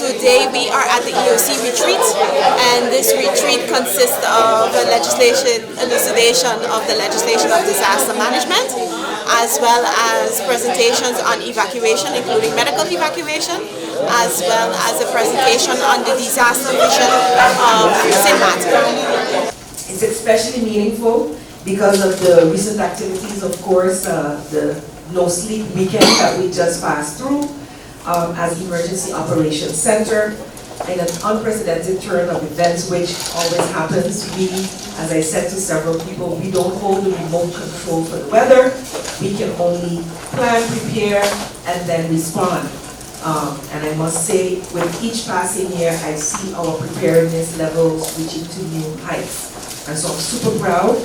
Today we are at the Eoc Retreat, and this retreat consists of a legislation elucidation of the legislation of disaster management, as well as presentations on evacuation, including medical evacuation, as well as a presentation on the disaster vision of St. Martin. It's especially meaningful because of the recent activities, of course, the no sleep weekend that we just passed through. As Emergency Operations Center, in an unprecedented turn of events, which always happens. We, as I said to several people, we don't hold the remote control for the weather. We can only plan, prepare, and then respond. And I must say, with each passing year, I see our preparedness levels reaching to new heights. And so I'm super proud,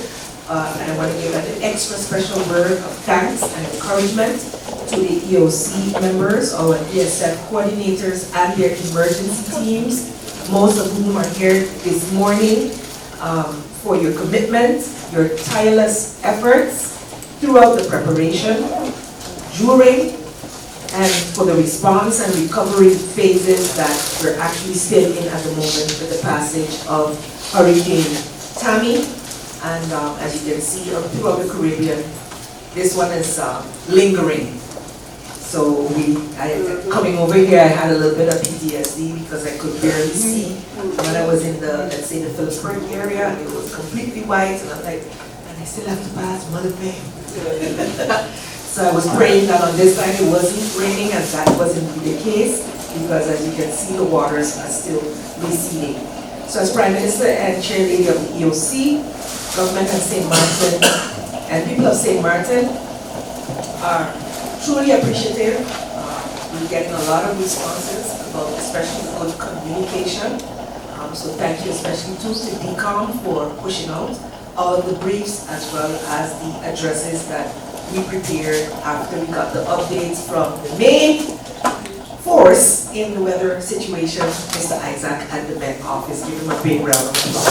and I want to give an extra special word of thanks and encouragement to the EOC members, our ESF coordinators, and their emergency teams, most of whom are here this morning, for your commitment, your tireless efforts throughout the preparation, during, and for the response and recovery phases that we're actually still in at the moment with the passage of Hurricane Tammy. And as you can see, throughout the Caribbean, this one is lingering. So coming over here, I had a little bit of PTSD because I could barely see. When I was in the, let's say, the Phillipsburg area, it was completely white, and I'm like, and I still have to pass Mother Bay. So I was praying that on this side it wasn't raining, and that wasn't the case, because as you can see, the waters are still receding. So as Prime Minister and Chairlady of the EOC, government of St. Martin, and people of St. Martin are truly appreciative. We're getting a lot of responses about especially good communication. So thank you especially to DCOM for pushing out all of the briefs as well as the addresses that we prepared after we got the updates from the main force in the weather situation, Mr. Isaac at the Met Office. Give him a big round of applause.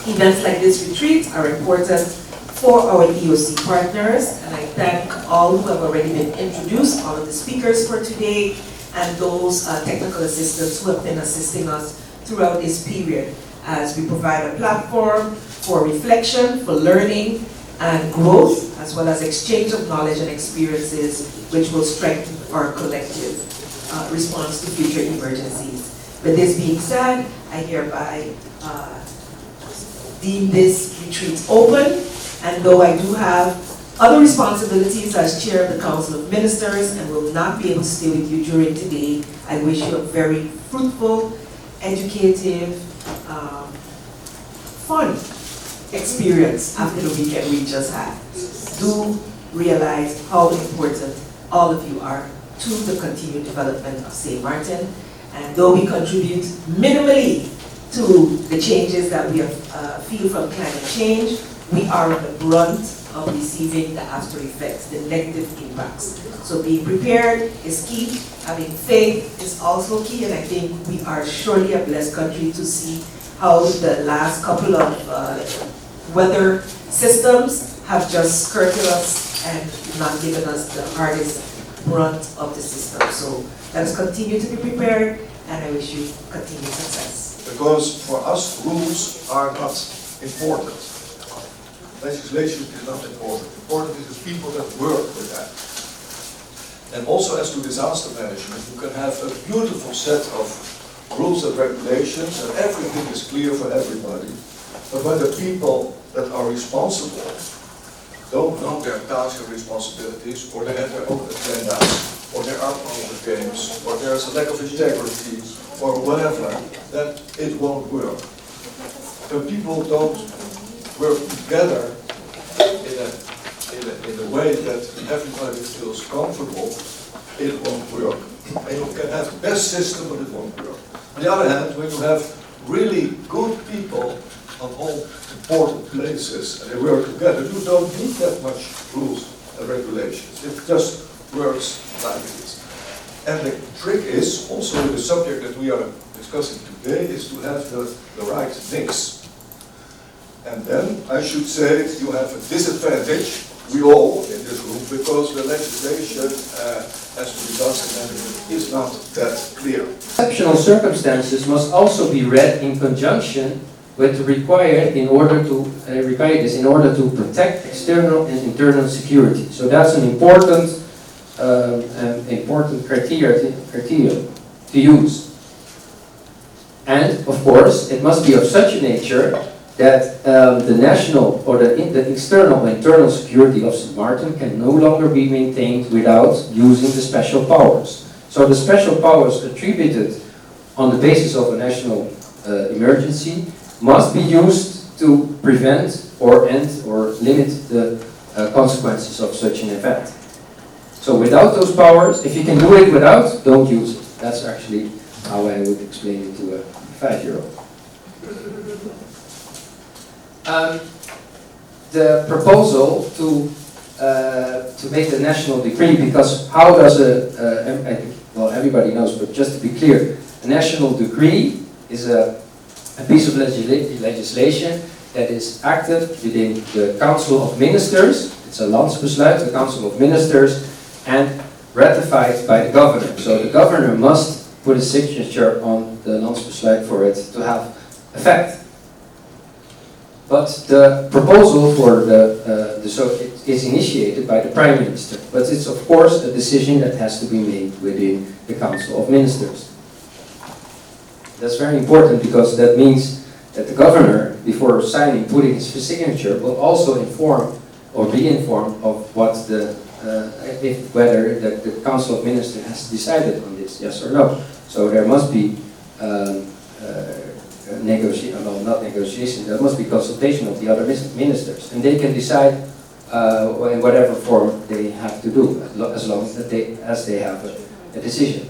Events like this retreat are important for our EOC partners, and I thank all who have already been introduced, all of the speakers for today, and those technical assistants who have been assisting us throughout this period as we provide a platform for reflection, for learning and growth, as well as exchange of knowledge and experiences which will strengthen our collective response to future emergencies. With this being said, I hereby deem this retreat open. And though I do have other responsibilities as Chair of the Council of Ministers and will not be able to stay with you during today, I wish you a very fruitful, educative, fun experience after the weekend we just had. Do realize how important all of you are to the continued development of St. Martin. And though we contribute minimally to the changes that we feel from climate change, we are on the brunt of receiving the after effects, the negative impacts. So being prepared is key. Having faith is also key, and I think we are surely a blessed country to see how the last couple of weather systems have just skirted us and not given us the hardest brunt of the system. So let us continue to be prepared, and I wish you continued success. Because for us, rules are not important. Legislation is not important. Important is the people that work with that. And also as to disaster management, you can have a beautiful set of rules and regulations and everything is clear for everybody. But when the people that are responsible don't know their tasks and responsibilities, or they have their own agendas, or there are other games, or there's a lack of integrity, or whatever, then it won't work. When people don't work together in a way that everybody feels comfortable, it won't work. And you can have the best system, but it won't work. On the other hand, when you have really good people on all important places and they work together, you don't need that much rules and regulations. It just works like this. And the trick is, also with the subject that we are discussing today, is to have the right mix. And then I should say you have a disadvantage we all in this room, because the legislation as to disaster management is not that clear. Exceptional circumstances must also be read in conjunction with the required in order to protect external and internal security. So that's an important criteria to use. And of course, it must be of such a nature that the national or the external and internal security of St. Martin can no longer be maintained without using the special powers. So the special powers attributed on the basis of a national emergency must be used to prevent or end or limit the consequences of such an event. So without those powers, if you can do it without, don't use it. That's actually how I would explain it to a 5-year-old. The proposal to make the national decree, because how does well, everybody knows, but just to be clear, a national decree is a piece of legislation that is acted within the Council of Ministers. It's a landsbesluit, the Council of Ministers, and ratified by the governor. So the governor must put a signature on the landsbesluit for it to have effect. But the proposal for so it is initiated by the Prime Minister. But it's of course a decision that has to be made within the Council of Ministers. That's very important because that means that the governor, before signing, putting his signature, will also inform or be informed of what whether the Council of Ministers has decided on this, yes or no. So there must be not negotiation, there must be consultation of the other ministers, and they can decide in whatever form they have to do, as long as they have a decision.